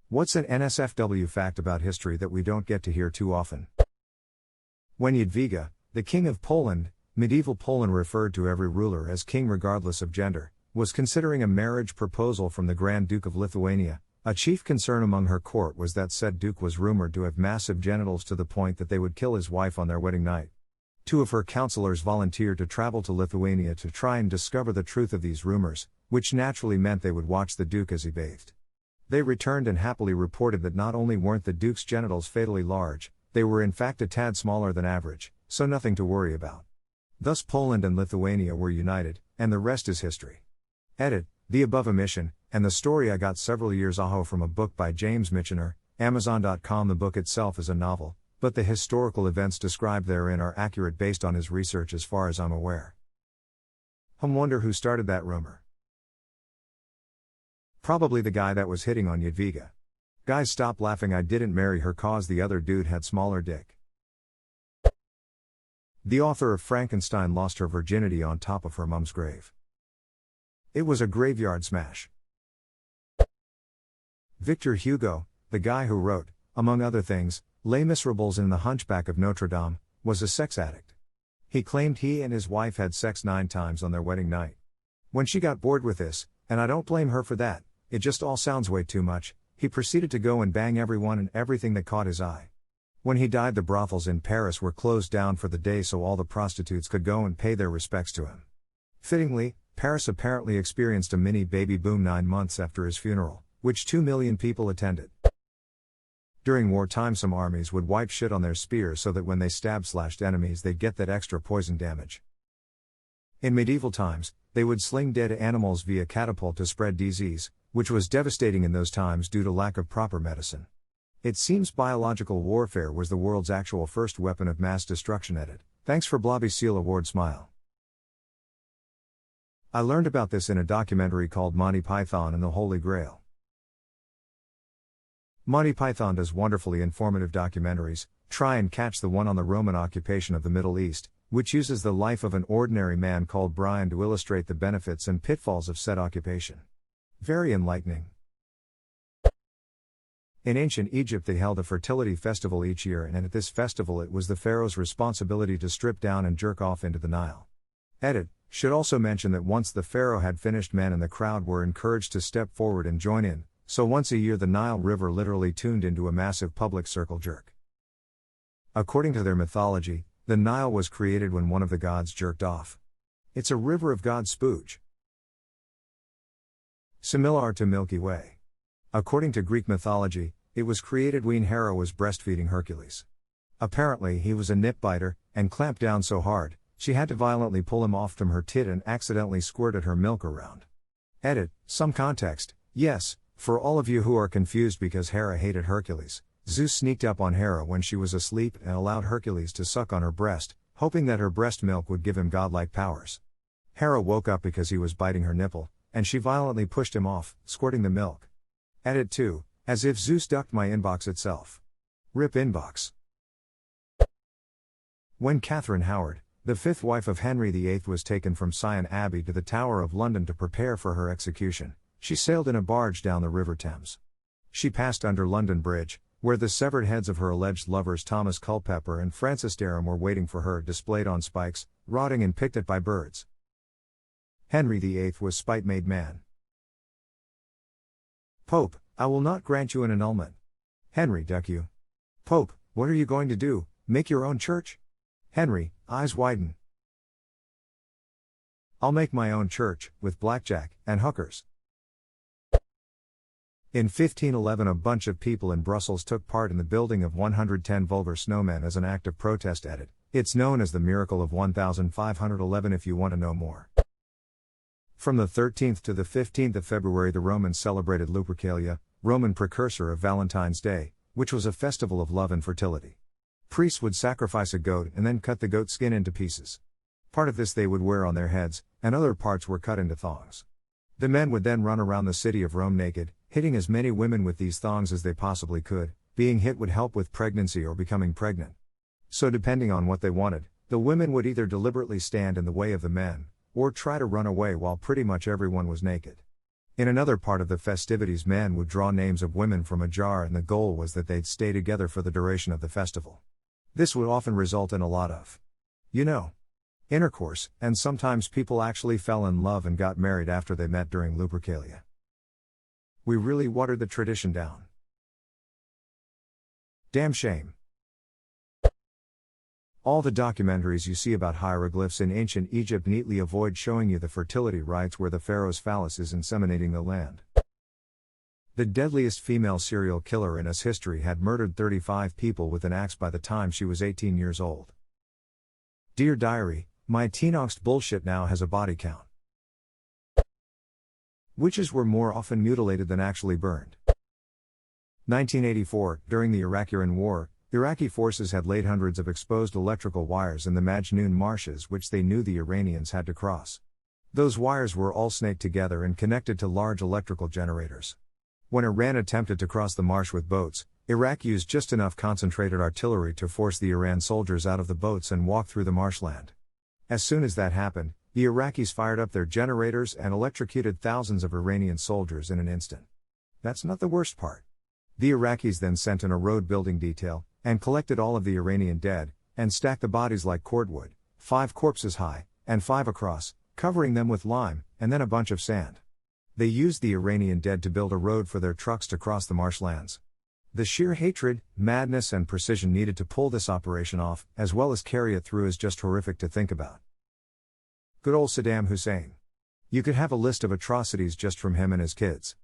What's an NSFW fact about history that we don't get to hear too often? When Jadwiga, the king of Poland, medieval Poland referred to every ruler as king regardless of gender, was considering a marriage proposal from the Grand Duke of Lithuania, a chief concern among her court was that said duke was rumored to have massive genitals to the point that they would kill his wife on their wedding night. 2 of her counselors volunteered to travel to Lithuania to try and discover the truth of these rumors, which naturally meant they would watch the duke as he bathed. They returned and happily reported that not only weren't the duke's genitals fatally large, they were in fact a tad smaller than average, so nothing to worry about. Thus Poland and Lithuania were united, and the rest is history. Edit, the above omission, and the story I got several years ago from a book by James Michener, Amazon.com. The book itself is a novel, but the historical events described therein are accurate based on his research as far as I'm aware. Wonder who started that rumor. Probably the guy that was hitting on Jadwiga. Guys, stop laughing, I didn't marry her cause the other dude had smaller dick. The author of Frankenstein lost her virginity on top of her mom's grave. It was a graveyard smash. Victor Hugo, the guy who wrote, among other things, Les Miserables and The Hunchback of Notre Dame, was a sex addict. He claimed he and his wife had sex 9 times on their wedding night. When she got bored with this, and I don't blame her for that, it just all sounds way too much, he proceeded to go and bang everyone and everything that caught his eye. When he died, the brothels in Paris were closed down for the day so all the prostitutes could go and pay their respects to him. Fittingly, Paris apparently experienced a mini baby boom 9 months after his funeral, which 2 million people attended. During wartime, some armies would wipe shit on their spears so that when they slashed enemies they'd get that extra poison damage. In medieval times, they would sling dead animals via catapult to spread disease, which was devastating in those times due to lack of proper medicine. It seems biological warfare was the world's actual first weapon of mass destruction. Edit. Thanks for Blobby Seal Award smile. I learned about this in a documentary called Monty Python and the Holy Grail. Monty Python does wonderfully informative documentaries. Try and catch the one on the Roman occupation of the Middle East, which uses the life of an ordinary man called Brian to illustrate the benefits and pitfalls of said occupation. Very enlightening. In ancient Egypt they held a fertility festival each year, and at this festival it was the pharaoh's responsibility to strip down and jerk off into the Nile. Edit. Should also mention that once the pharaoh had finished, men in the crowd were encouraged to step forward and join in, so once a year the Nile River literally tuned into a massive public circle jerk. According to their mythology, the Nile was created when one of the gods jerked off. It's a river of God's spooge. Similar to Milky Way. According to Greek mythology, it was created when Hera was breastfeeding Hercules. Apparently he was a nip biter, and clamped down so hard, she had to violently pull him off from her tit and accidentally squirted her milk around. Edit. Some context, yes, for all of you who are confused because Hera hated Hercules, Zeus sneaked up on Hera when she was asleep and allowed Hercules to suck on her breast, hoping that her breast milk would give him godlike powers. Hera woke up because he was biting her nipple, and she violently pushed him off, squirting the milk. Edit 2, as if Zeus ducked my inbox itself. RIP inbox. When Catherine Howard, the 5th wife of Henry VIII, was taken from Sion Abbey to the Tower of London to prepare for her execution, she sailed in a barge down the River Thames. She passed under London Bridge, where the severed heads of her alleged lovers Thomas Culpeper and Francis Derham were waiting for her, displayed on spikes, rotting and picked at by birds. Henry VIII was spite-made man. Pope, I will not grant you an annulment. Henry, duck you. Pope, what are you going to do, make your own church? Henry, eyes widen. I'll make my own church, with blackjack and hookers. In 1511 a bunch of people in Brussels took part in the building of 110 vulgar snowmen as an act of protest. Edit. It's known as the Miracle of 1511 if you want to know more. From the 13th to the 15th of February the Romans celebrated Lupercalia, Roman precursor of Valentine's Day, which was a festival of love and fertility. Priests would sacrifice a goat and then cut the goat skin into pieces. Part of this they would wear on their heads, and other parts were cut into thongs. The men would then run around the city of Rome naked, hitting as many women with these thongs as they possibly could. Being hit would help with pregnancy or becoming pregnant. So depending on what they wanted, the women would either deliberately stand in the way of the men, or try to run away while pretty much everyone was naked. In another part of the festivities, men would draw names of women from a jar, and the goal was that they'd stay together for the duration of the festival. This would often result in a lot of, intercourse, and sometimes people actually fell in love and got married after they met during Lupercalia. We really watered the tradition down. Damn shame. All the documentaries you see about hieroglyphs in ancient Egypt neatly avoid showing you the fertility rites where the pharaoh's phallus is inseminating the land. The deadliest female serial killer in US history had murdered 35 people with an axe by the time she was 18 years old. Dear Diary, my teenangst bullshit now has a body count. Witches were more often mutilated than actually burned. 1984, during the Iraq-Iran War, Iraqi forces had laid hundreds of exposed electrical wires in the Majnoon marshes which they knew the Iranians had to cross. Those wires were all snaked together and connected to large electrical generators. When Iran attempted to cross the marsh with boats, Iraq used just enough concentrated artillery to force the Iran soldiers out of the boats and walk through the marshland. As soon as that happened, the Iraqis fired up their generators and electrocuted thousands of Iranian soldiers in an instant. That's not the worst part. The Iraqis then sent in a road building detail, and collected all of the Iranian dead, and stacked the bodies like cordwood, 5 corpses high, and 5 across, covering them with lime, and then a bunch of sand. They used the Iranian dead to build a road for their trucks to cross the marshlands. The sheer hatred, madness and precision needed to pull this operation off, as well as carry it through, is just horrific to think about. Good old Saddam Hussein. You could have a list of atrocities just from him and his kids.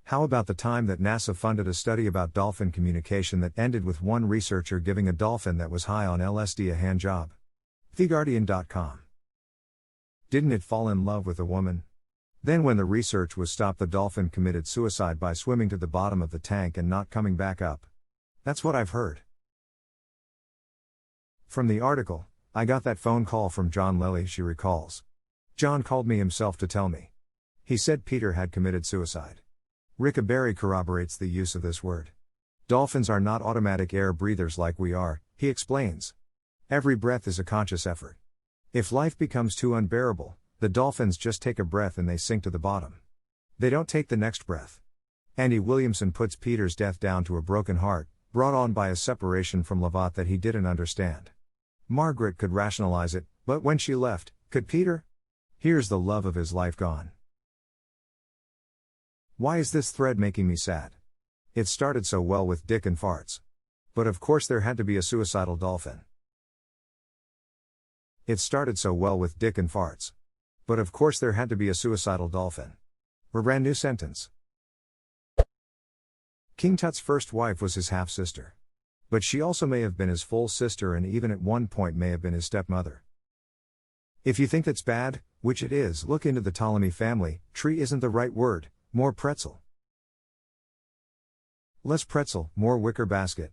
How about the time that NASA funded a study about dolphin communication that ended with one researcher giving a dolphin that was high on LSD a hand job? TheGuardian.com. Didn't it fall in love with a woman? Then when the research was stopped, the dolphin committed suicide by swimming to the bottom of the tank and not coming back up. That's what I've heard. From the article, I got that phone call from John Lilly, she recalls. John called me himself to tell me. He said Peter had committed suicide. Ricka Berry corroborates the use of this word. Dolphins are not automatic air breathers like we are, he explains. Every breath is a conscious effort. If life becomes too unbearable, the dolphins just take a breath and they sink to the bottom. They don't take the next breath. Andy Williamson puts Peter's death down to a broken heart, brought on by a separation from Lavat that he didn't understand. Margaret could rationalize it, but when she left, could Peter? Here's the love of his life gone. Why is this thread making me sad? It started so well with dick and farts. But of course there had to be a suicidal dolphin. It started so well with dick and farts. But of course there had to be a suicidal dolphin. A brand new sentence. King Tut's first wife was his half-sister. But she also may have been his full sister and even at one point may have been his stepmother. If you think that's bad, which it is, look into the Ptolemy family. Tree isn't the right word. More pretzel. Less pretzel, more wicker basket.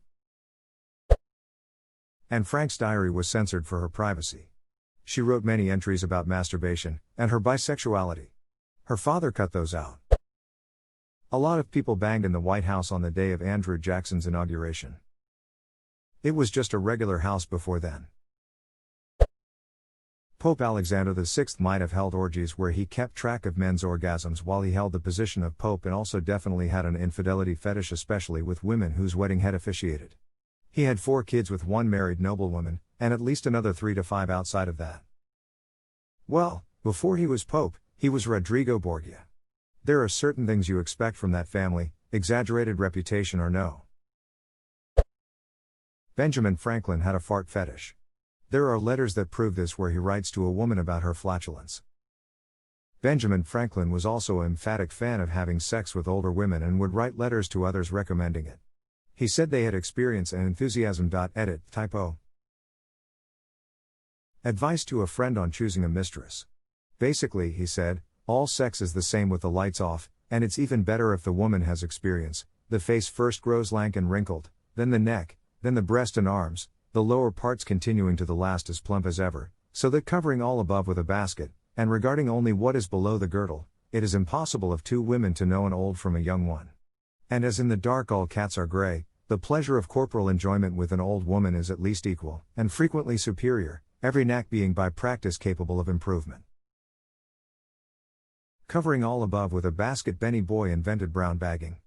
Anne Frank's diary was censored for her privacy. She wrote many entries about masturbation, and her bisexuality. Her father cut those out. A lot of people banged in the White House on the day of Andrew Jackson's inauguration. It was just a regular house before then. Pope Alexander VI might have held orgies where he kept track of men's orgasms while he held the position of Pope, and also definitely had an infidelity fetish, especially with women whose wedding had officiated. He had 4 kids with one married noblewoman, and at least another 3 to 5 outside of that. Well, before he was Pope, he was Rodrigo Borgia. There are certain things you expect from that family, exaggerated reputation or no. Benjamin Franklin had a fart fetish. There are letters that prove this where he writes to a woman about her flatulence. Benjamin Franklin was also an emphatic fan of having sex with older women and would write letters to others recommending it. He said they had experience and enthusiasm. Edit, typo. Advice to a friend on choosing a mistress. Basically, he said, all sex is the same with the lights off, and it's even better if the woman has experience. The face first grows lank and wrinkled, then the neck, then the breast and arms, the lower parts continuing to the last as plump as ever, so that covering all above with a basket, and regarding only what is below the girdle, it is impossible of 2 women to know an old from a young one. And as in the dark all cats are grey, the pleasure of corporal enjoyment with an old woman is at least equal, and frequently superior, every knack being by practice capable of improvement. Covering all above with a basket, Benny Boy invented brown bagging.